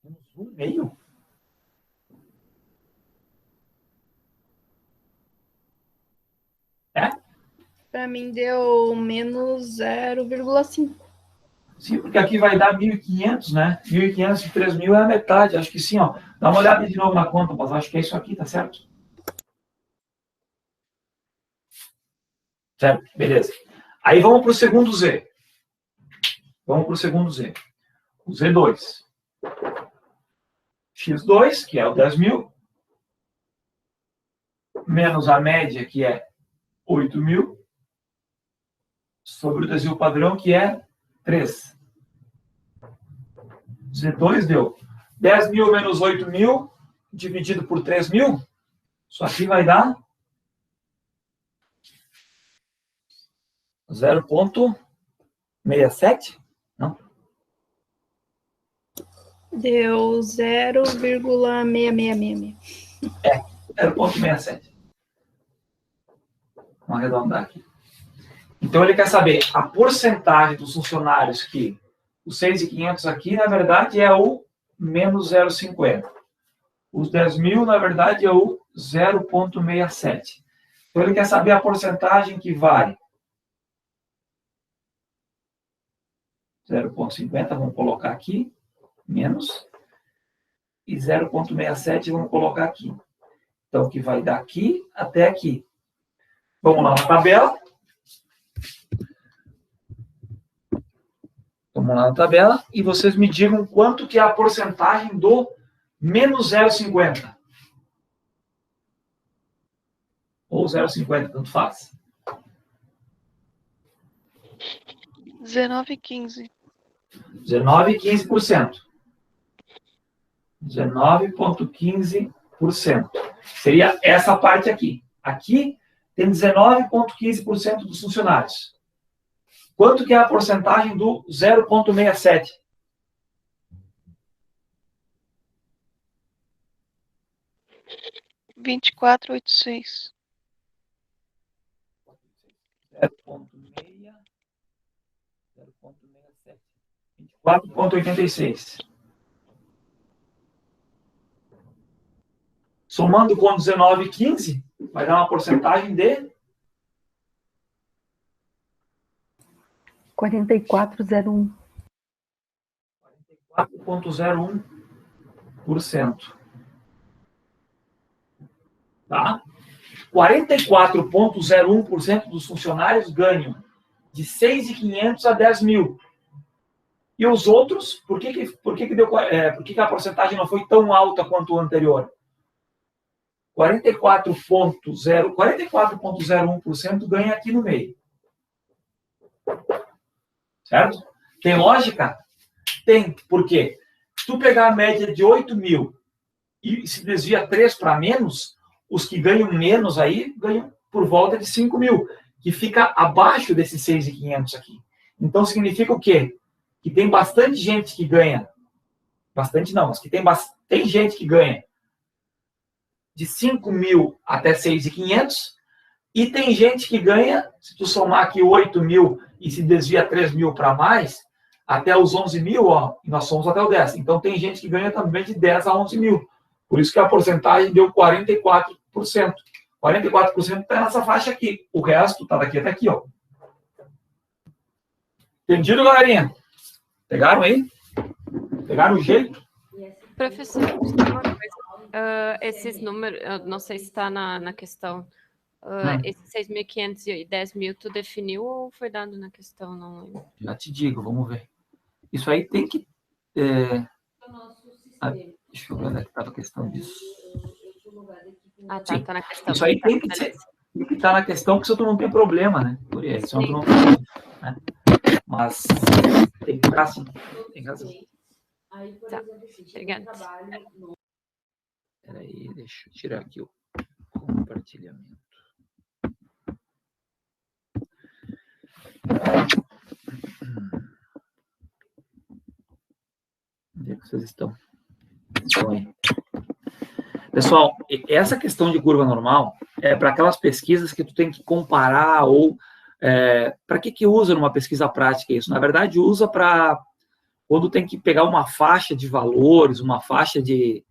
Menos 1/2? É? Para mim deu menos 0,5. Sim, porque aqui vai dar 1.500, né? 1.500 e 3.000 é a metade. Acho que sim, ó. Dá uma olhada de novo na conta, mas acho que é isso aqui, tá certo? Certo? Beleza. Aí vamos para o segundo Z. Vamos para o segundo Z. O Z2. X2, que é o 10.000, menos a média, que é 8.000, sobre o desvio padrão, que é 3. Z2 deu 10.000 menos 8.000, dividido por 3.000. Isso aqui vai dar 0,67? Não? Deu 0,6666. 0,67. Vamos arredondar aqui. Então, ele quer saber a porcentagem dos funcionários que os 6.500 aqui, na verdade, é o menos 0,50. Os 10.000, na verdade, é o 0,67. Então, ele quer saber a porcentagem que vai 0,50, vamos colocar aqui, menos, e 0,67 vamos colocar aqui. Então, que vai daqui até aqui. Vamos lá na tabela. Vamos lá na tabela e vocês me digam quanto que é a porcentagem do menos 0,50. Ou 0,50, tanto faz. 19,15. 19,15%. 19,15%. Seria essa parte aqui. Aqui tem 19,15% dos funcionários. Quanto que é a porcentagem do 0,67? 24,86. 24,86. Somando com 19,15, vai dar uma porcentagem de 44,01. 44,01%. Tá? 44,01% dos funcionários ganham de 6.500 a 10.000. E os outros, por que a porcentagem não foi tão alta quanto o anterior? 44,01% ganha aqui no meio. Certo? Tem lógica? Tem. Por quê? Se tu pegar a média de 8 mil e se desvia 3 para menos, os que ganham menos aí ganham por volta de 5 mil, que fica abaixo desses 6.500 aqui. Então, significa o quê? Que tem bastante gente que ganha, bastante não, mas que tem gente que ganha de 5 mil até 6.500, e tem gente que ganha, se tu somar aqui 8 mil e se desvia 3 mil para mais, até os 11 mil, ó, e nós somos até o 10. Então, tem gente que ganha também de 10 a 11 mil. Por isso que a porcentagem deu 44%. 44% está nessa faixa aqui. O resto está daqui até aqui, ó. Entendido, galerinha? Pegaram aí? Pegaram o jeito? Professor, uma coisa. Esses números, eu não sei se está na questão. Esses 6.500 e 10 mil, tu definiu ou foi dado na questão? Não lembro. Já te digo, vamos ver. Isso aí tem que... deixa eu ver onde é que estava a questão disso. Ah, tá, tá na questão. Isso aí tem que estar na questão, porque se tu não tem problema, né? Por isso, não tem, né? Mas tem que estar assim. Tem razão. Tá, obrigada. Peraí, deixa eu tirar aqui o compartilhamento. Onde é que vocês estão? Pessoal, essa questão de curva normal é para aquelas pesquisas que tu tem que comparar ou... para que usa numa pesquisa prática isso? Na verdade, usa para quando tem que pegar uma faixa de valores, uma faixa de...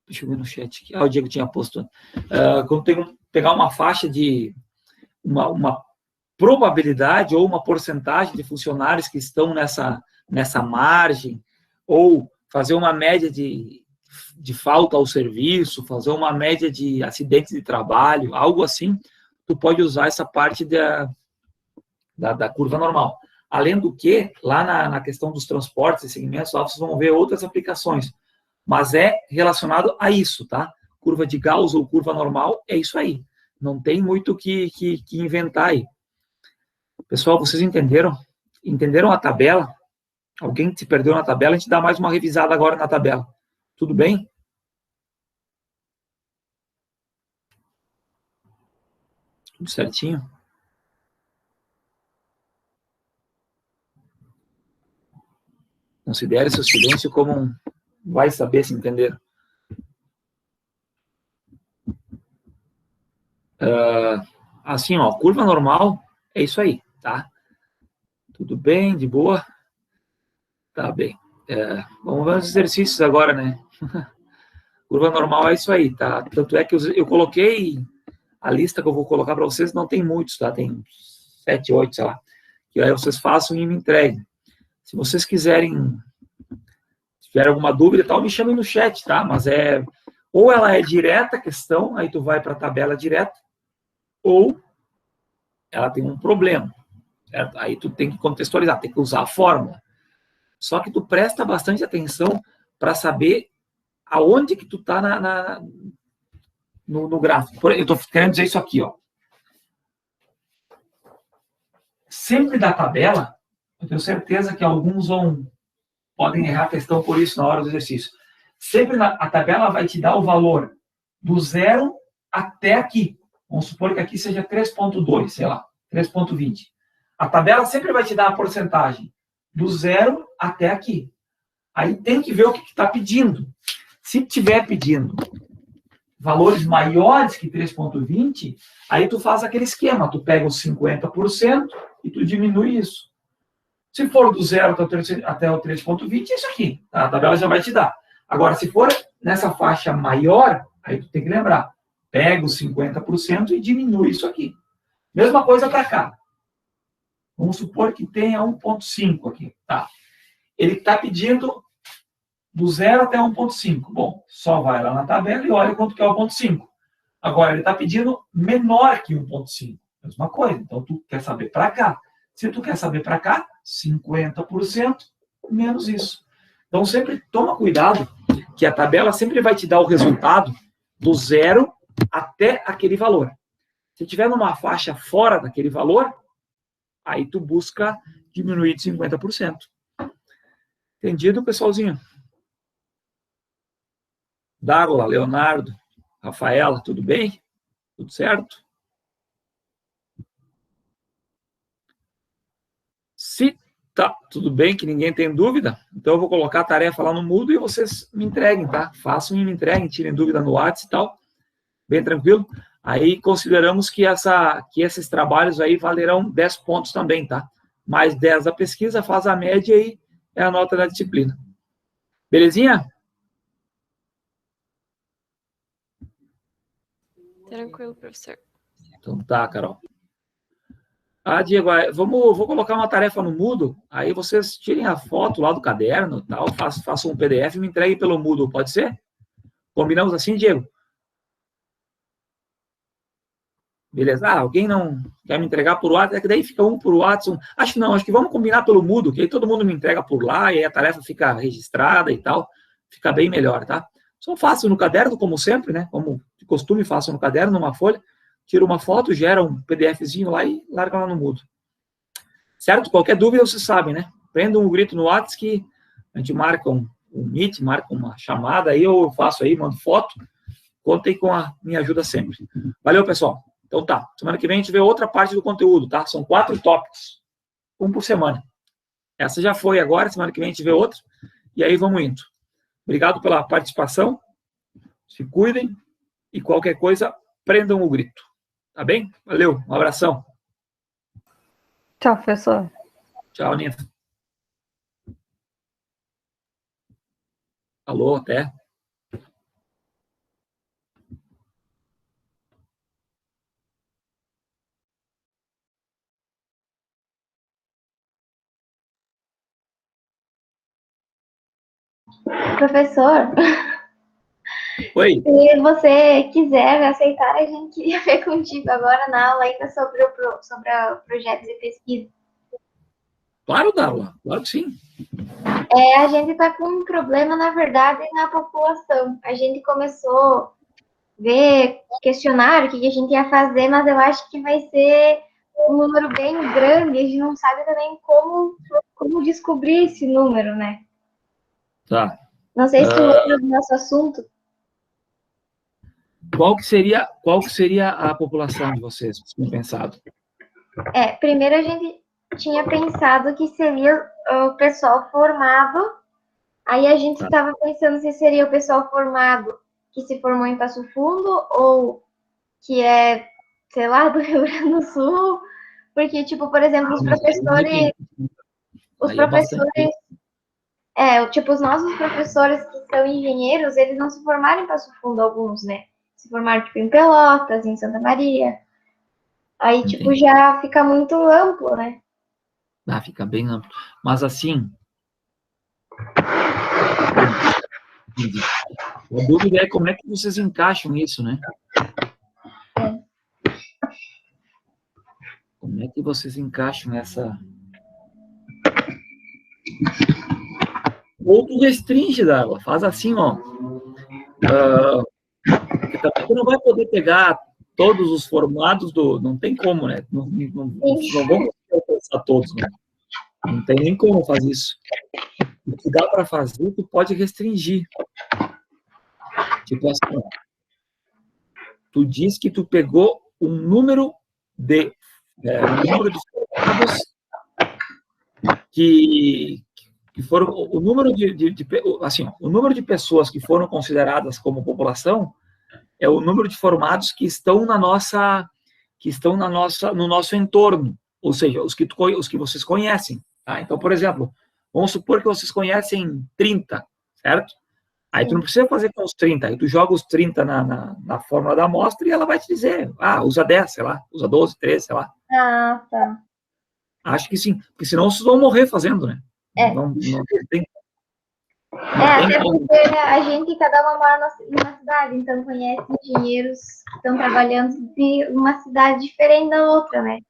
deixa eu ver no chat aqui. O Diego tinha posto. Quando tem que pegar uma faixa de... uma probabilidade ou uma porcentagem de funcionários que estão nessa margem, ou fazer uma média de falta ao serviço, fazer uma média de acidentes de trabalho, algo assim, tu pode usar essa parte da curva normal. Além do que, lá na questão dos transportes e segmentos, lá vocês vão ver outras aplicações, mas é relacionado a isso, tá? Curva de Gauss ou curva normal, é isso aí. Não tem muito o que inventar aí. Pessoal, vocês entenderam? Entenderam a tabela? Alguém que se perdeu na tabela, a gente dá mais uma revisada agora na tabela. Tudo bem? Tudo certinho? Considere seu silêncio como um... Vai saber se entenderam. Assim, ó, curva normal é isso aí, tá? Tudo bem, de boa? Tá bem. Vamos ver os exercícios agora, né? Curva normal é isso aí, tá? Tanto é que eu coloquei a lista que eu vou colocar para vocês, não tem muitos, tá? Tem 7, 8, sei lá. Que aí vocês façam e me entreguem. Se vocês quiserem, se tiver alguma dúvida e tal, me chamem no chat, tá? Mas ou ela é direta a questão, aí tu vai para a tabela direta, ou ela tem um problema, certo? Aí tu tem que contextualizar, tem que usar a fórmula. Só que tu presta bastante atenção para saber aonde que tu tá no gráfico. Eu estou querendo dizer isso aqui, ó. Sempre da tabela, eu tenho certeza que alguns podem errar a questão por isso na hora do exercício. Sempre a tabela vai te dar o valor do 0 até aqui. Vamos supor que aqui seja 3,2, sei lá, 3,20. A tabela sempre vai te dar a porcentagem do 0 até aqui. Aí tem que ver o que está pedindo. Se estiver pedindo valores maiores que 3,20, aí tu faz aquele esquema. Tu pega os 50% e tu diminui isso. Se for do 0 até o 3,20, é isso aqui. Tá? A tabela já vai te dar. Agora, se for nessa faixa maior, aí tu tem que lembrar. Pega os 50% e diminui isso aqui. Mesma coisa para cá. Vamos supor que tenha 1,5 aqui. Tá. Ele está pedindo do 0 até 1,5. Bom, só vai lá na tabela e olha quanto que é o 1,5. Agora, ele está pedindo menor que 1,5. Mesma coisa. Então, tu quer saber para cá. Se tu quer saber para cá, 50% menos isso. Então, sempre toma cuidado que a tabela sempre vai te dar o resultado do 0 até aquele valor. Se tiver numa faixa fora daquele valor, aí tu busca diminuir de 50%. Entendido, pessoalzinho? Darla, Leonardo, Rafaela, tudo bem? Tudo certo? Se tá tudo bem, que ninguém tem dúvida, então eu vou colocar a tarefa lá no Moodle e vocês me entreguem, tá? Façam e me entreguem, tirem dúvida no WhatsApp e tal, bem tranquilo. Aí consideramos que esses trabalhos aí valerão 10 pontos também, tá? Mais 10 da pesquisa, faz a média e é a nota da disciplina. Belezinha? Tranquilo, professor. Então tá, Carol. Diego, vou colocar uma tarefa no Moodle, aí vocês tirem a foto lá do caderno, tal, façam um PDF e me entreguem pelo Moodle, pode ser? Combinamos assim, Diego? Beleza? Alguém não quer me entregar por WhatsApp? É que daí fica um por WhatsApp. Acho que vamos combinar pelo Moodle, que aí todo mundo me entrega por lá, e aí a tarefa fica registrada e tal, fica bem melhor, tá? Só faço no caderno, como sempre, né? Como de costume, faço no caderno, numa folha, tiro uma foto, gera um PDFzinho lá e larga lá no Moodle. Certo? Qualquer dúvida, vocês sabem, né? Prendam um grito no WhatsApp que a gente marca um Meet, marca uma chamada, aí eu faço aí, mando foto. Contem com a minha ajuda sempre. Valeu, pessoal. Então tá, semana que vem a gente vê outra parte do conteúdo, tá? São 4 tópicos, um por semana. Essa já foi agora, semana que vem a gente vê outra, e aí vamos indo. Obrigado pela participação, se cuidem, e qualquer coisa, prendam o grito. Tá bem? Valeu, um abração. Tchau, professor. Tchau, Nina. Alô, até. Professor, Oi. se você quiser aceitar, a gente queria ver contigo agora na aula ainda sobre projetos e pesquisa. Claro, Darla, claro que sim. A gente está com um problema, na verdade, na população. A gente começou a ver questionário, o que a gente ia fazer, mas eu acho que vai ser um número bem grande, a gente não sabe também como descobrir esse número, né? Tá. Não sei se tu lembra do nosso assunto. Qual que seria a população de vocês, que tinham pensado? Primeiro a gente tinha pensado que seria o pessoal formado, aí a gente estava pensando se seria o pessoal formado que se formou em Passo Fundo ou que é, sei lá, do Rio Grande do Sul, porque, tipo, por exemplo, os professores, os nossos professores que são engenheiros, eles não se formaram em Passo Fundo, alguns, né? Se formaram, tipo, em Pelotas, em Santa Maria. Aí, tipo, já fica muito amplo, né? Fica bem amplo. Mas, assim... A dúvida é como é que vocês encaixam isso, né? Como é que vocês encaixam essa... Ou tu restringe, Darla. Faz assim, ó. Porque também tu não vai poder pegar todos os formados do... Não tem como, né? Não vamos alcançar todos, né? Não tem nem como fazer isso. O que dá para fazer, tu pode restringir. Tipo assim, tu diz que tu pegou um número de formados que foram... O número o número de pessoas que foram consideradas como população é o número de formados que estão no nosso entorno, ou seja, os que vocês conhecem. Tá? Então, por exemplo, vamos supor que vocês conhecem 30, certo? Aí tu não precisa fazer com os 30, aí tu joga os 30 na fórmula da amostra e ela vai te dizer, usa 10, sei lá, usa 12, 13, sei lá. Tá. Acho que sim, porque senão vocês vão morrer fazendo, né? Não tem... Até porque a gente, cada uma mora numa cidade, então conhece engenheiros que estão trabalhando de uma cidade diferente da outra, né?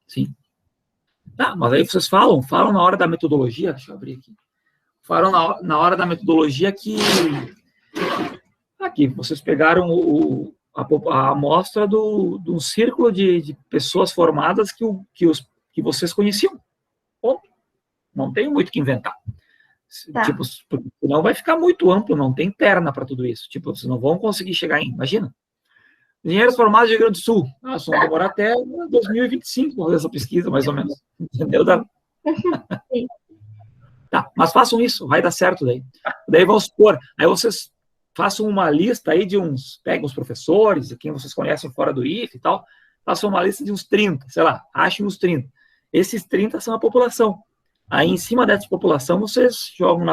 Sim. Mas aí vocês falam na hora da metodologia, deixa eu abrir aqui. Falam na hora da metodologia que aqui, vocês pegaram a amostra de um círculo de pessoas formadas que que vocês conheciam. Ponto. Não tem muito o que inventar. Tá. Tipo, senão vai ficar muito amplo, não tem perna para tudo isso. Tipo, vocês não vão conseguir chegar em... Imagina. Engenheiros formados do Rio Grande do Sul. Nós vamos demorar até 2025 para fazer essa pesquisa, mais ou menos. Entendeu? Sim. Tá, mas façam isso, vai dar certo daí. Daí vamos supor, aí vocês façam uma lista aí de uns, peguem os professores, quem vocês conhecem fora do IF e tal, façam uma lista de uns 30, sei lá, achem uns 30. Esses 30 são a população. Aí, em cima dessa população, vocês jogam na